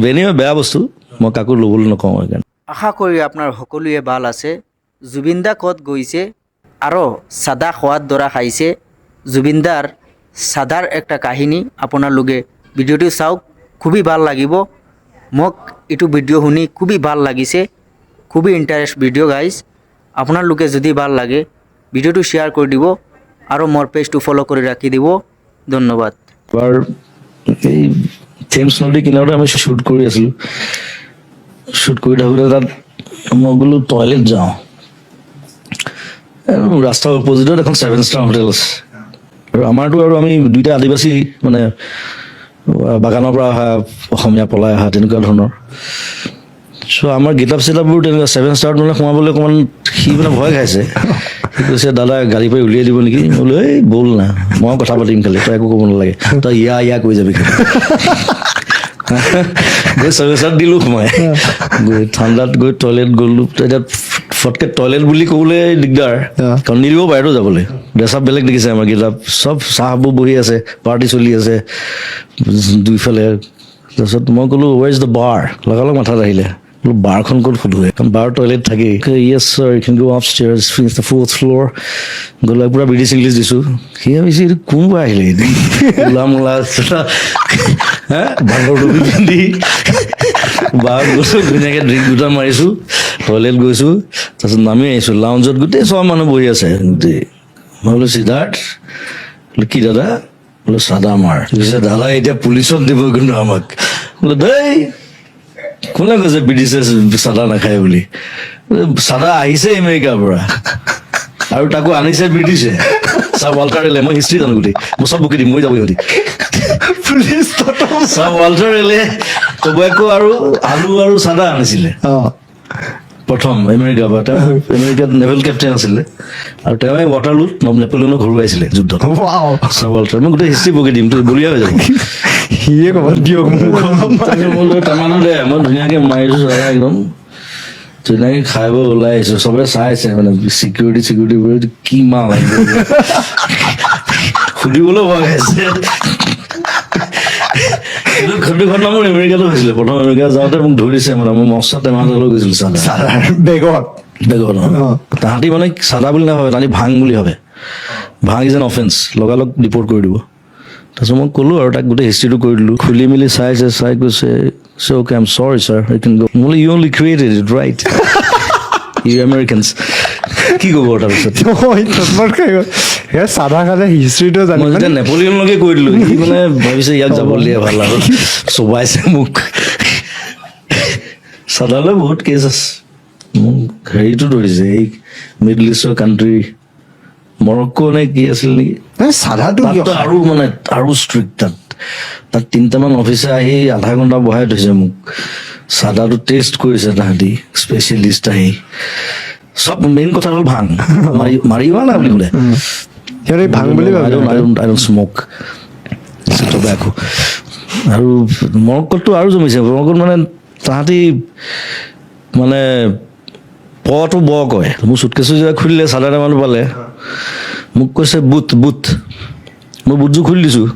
বেনিমে বেয়া বস্তু মই কাকো ল'বলৈ নকওঁ সেইকাৰণে। আশা কৰি আপোনাৰ সকলোৱে ভাল আছে। জুবিনদা ক'ত গৈছে আৰু চাদা খোৱাত দৰা খাইছে। জুবিনদাৰ চাদাৰ একটা কাহিনী আপোনালোকে ভিডিঅ'টো চাওক, খুবেই ভাল লাগিব। মোক এইটো ভিডিঅ' শুনি খুবেই ভাল লাগিছে, খুবেই ইণ্টাৰেষ্ট ভিডিঅ' গাইজ। আপোনালোকে যদি ভাল লাগে ভিডিঅ'টো শ্বেয়াৰ কৰি দিব আৰু মোৰ পেজটো ফ'ল' কৰি ৰাখি দিব। ধন্যবাদ। এবাৰ এই থেমছ নদী কিনাৰতে আমি শ্বুট কৰি আছিলোঁ। শ্বুট কৰি থাকোঁতে তাত মই বোলো টয়লেট যাওঁ। ৰাস্তাৰ অপজিটত এখন 7 ষ্টাৰ হোটেল আছে। আৰু আমাৰতো আৰু আমি দুইটা আদিবাসী মানে বাগানৰ পৰা অহা, অসমীয়া পলাই অহা তেনেকুৱা ধৰণৰ। চ' আমাৰ গেটআপ চেটআপবোৰ তেনেকুৱা 7 ষ্টাৰত মানে সোমাবলৈ অকণমান সি মানে ভয় খাইছে। সি কৈছে দাদা গাড়ী পৰা উলিয়াই দিব নেকি? মই বোলো এই ব'ল না, মই কথা পাতিম খালি, তই একো ক'ব নালাগে, তই ইয়া কৈ যাবি খালি। গৈ 7 ষ্টাৰত দিলোঁ সোমাই। গৈ ঠাণ্ডাত গৈ টয়লেট গ'লোঁ। এতিয়া ফটকে টয়লেট বুলি ক'বলৈ দিগদাৰ, কাৰণ নিদিব পাৰেতো যাবলৈ। ড্ৰেছ-আপ বেলেগ দেখিছে আমাৰ গেটআপ, চব চাহবোৰ বহি আছে, পাৰ্টি চলি আছে দুইফালে। তাৰপিছত মই ক'লো ৱেৰ ইজ দ্য বাৰ? লগালগ মাথাত আহিলে, বোলো বাৰখন ক'ত সোধোৱে, কাৰণ বাৰ টয়লেট থাকেই। Yes sir, you can go upstairs, finish the 4th floor। গ'লে পূৰা ব্ৰিটিছ ইংলিছ দিছোঁ। সি ভাবিছে এইটো কোনোবা আহিলে, মূলা ভাগৰ টুপি পিন্ধি। বাৰ গৈছোঁ, ধুনীয়াকৈ ড্ৰিংক দুটা মাৰিছোঁ, টয়লেট গৈছোঁ, তাৰপিছত নামি আহিছোঁ। লাউঞ্জত গোটেই চব মানুহ বহি আছে গোটেই। মই বোলো সিদ্ধাৰ্থ, বোলো কি দাদা? বোলো চাদা মাৰ। কৈছে দাদা এতিয়া পুলিচত দিব কিন্তু আমাক। বোলো দেই কোনে কৈছে ব্ৰিটিছে চাদা নাখায় বুলি? চাদা আহিছে আমেৰিকাৰ পৰা আৰু তাকো আনিছে ব্ৰিটিছে। চাৰ ৱাল্টাৰ ৰেলে, মই হিষ্ট্ৰী জানো গোটেই, মই চব বুকি দিম, মই যাব সিহঁতি। চাৰ ৱাল্টাৰ ৰেলে টবেকো আৰু আলু আৰু চাদা আনিছিলে প্ৰথম আমেৰিকাৰ পৰা। তেওঁ আমেৰিকাত নেভেল কেপ্টেইন আছিলে আৰু তেওঁ ৱাটাৰলুত নেপোলিয়নক হৰুৱাইছিলে যুদ্ধত। চাৰ ৱাল্টাৰ, মই গোটেই হিষ্ট্ৰী বকি দিম, তই বলিয়া হৈ যাব। সিয়ে ক'ৰবাত দিয়ক টামানো দে, মই ধুনীয়াকে মাৰিছো চাদা একদম ধুনীয়াকে খাই বৈ ওলাই আহিছো। চবে চাইছে মানে চিকিউৰিটি কি মাল আহিব সুধিবলৈ ভয় খাইছে। কিন্তু ঘটনা মোৰ আমেৰিকাতো হৈছিলে। প্ৰথম আমেৰিকা যাওঁতে মোক ধৰিছে, মানে মই মস্ত টেমা লৈ গৈছিলো চাদা বেগত। তাহাঁতি মানে চাদা বুলি নাভাবে, তাহাঁতি ভাং বুলি ভাবে। ভাং ইজ এন অফেন্স, লগালগ ৰিপৰ্ট কৰি দিব। তাৰপিছত মই ক'লো আৰু তাক গোটেই হিষ্ট্ৰীটো কৰি দিলোঁ। খুলি মেলি চাইছে, চাই কৈছে okay I am sorry sir, I can go. বোলে you only created it right, you Americans. কি ক'ব তাৰপিছত? চাদা খালে হিষ্ট্ৰীটো জানি মই যেতিয়া নেপোলিয়নলৈকে কৈ দিলোঁ, সি মানে ভাবিছে ইয়াক যাব দিয়ে ভাল আৰু চবাইছে মোক। চাদালৈ বহুত কেছ আছে। মোক হেৰিটো ধৰিছে, এই মিডল ইষ্টৰ কাণ্ট্ৰি, মৰক্কো নে কি আছিল নেকি? চাদাটো আৰু মানে আৰু ষ্ট্ৰিক্ট। তাত 3টামান অফিচাৰ আহি আধা ঘণ্টা বহাই থৈছে মোক। চাদাটো টেষ্ট কৰিছে তাহাঁতি, স্পেচিয়েলিষ্ট আহি। চব মেইন কথা হ'ল ভাং, মাৰিব না বুলি ক'লে। ভাং বুলি আই ডোন্ট স্মক টবেকো। আৰু মৰক্কোততো আৰু জমিছে। মৰক্কোত মানে তাহাঁতি মানে পটো ব কয়। মোৰ চুটকেছো যেতিয়া খুলিলে, চাদা টেমাটো পালে, মোক কৈছে বুট। মই বুটযোৰ খুলি দিছোঁ।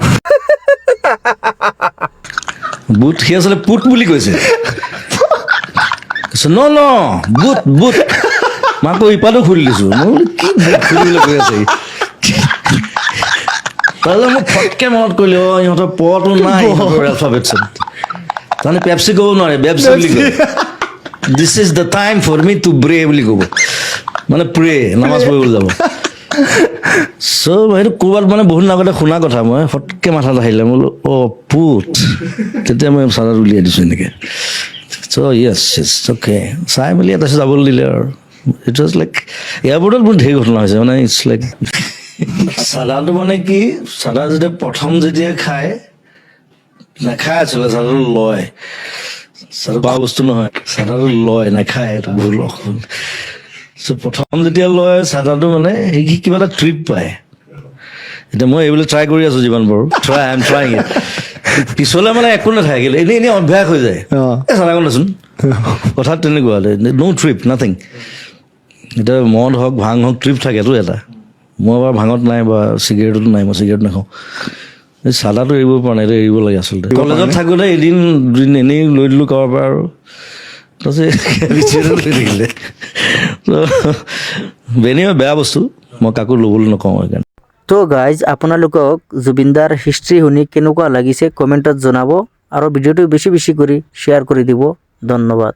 বুট, সি আচলতে পুট বুলি কৈছে। ন বুট মাকো ইপাতো খুলি দিছোঁ। মই বোলো কি বুট খুলিবলৈ কৈ আছে। তাৰপিছত মোক ফটকে মনত কৰিলে, ইহঁতৰ পটো নাই এলফাবেটছত। তাৰমানে পেপচি ক'ব নোৱাৰে, বেপচি বুলি কয়। This is the time for me to break বুলি ক'ব, মানে প্ৰে, নামাজ পঢ়িবলৈ যাব। চ' সেইটো ক'ৰবাত মানে বহুত আগতে শুনা কথা, মই ফটকে মাথাত আহিলে। মই বোলো পুট। তেতিয়া মই চাদাত উলিয়াই দিছোঁ এনেকৈ। চ' য়েছ অ'কে চাই মেলি তাৰপিছত যাবলৈ দিলে আৰু। ইট ৱাজ লাইক এয়াৰপৰ্টত বহুত ঢেৰ ঘটনা হৈছে, মানে ইটছ লাইক চাদাটো মানে কি, চাদা যেতিয়া খায় নাখায় আচলতে, চাদাটো লয়। চাদা বেয়া বস্তু নহয়, চাদাটো লয়, নাখায়। এটা ভুল। প্ৰথম যেতিয়া লয় চাদাটো মানে সি কিবা এটা ট্ৰিপ পায়। এতিয়া মই এইবিলাক ট্ৰাই কৰি আছো যিমান পাৰোঁ, আই এম ট্ৰাইং ইট। পিছলে মানে একো নাথাকে, এনেই অভ্যাস হৈ যায়। চাদাকণ দেচোন, কথাত তেনেকুৱা, ন' ট্ৰিপ নাথিং। এতিয়া মদ হওক ভাং হওক ট্ৰিপ থাকেতো এটা। মই বাৰু ভাঙত নাই বা চিগাৰেটতো নাই, মই চিগাৰেট নাখাওঁ। এই চাদাটো এৰিব পৰা নাই, এৰিব লাগে আচলতে। কলেজত থাকোঁতে এদিন দুদিন এনেই লৈ দিলোঁ কাৰোবাৰ পৰা আৰু তাৰপিছত লৈ থাকিলে। বেনি বেয়া বস্তু, মই কাকো ল'বলৈ নকওঁ সেইকাৰণে। তো গাইজ আপোনালোকক জুবিনদাৰ হিষ্ট্ৰী শুনি কেনেকুৱা লাগিছে কমেণ্টত জনাব আৰু ভিডিঅ'টো বেছি বেছি কৰি শ্বেয়াৰ কৰি দিব। ধন্যবাদ।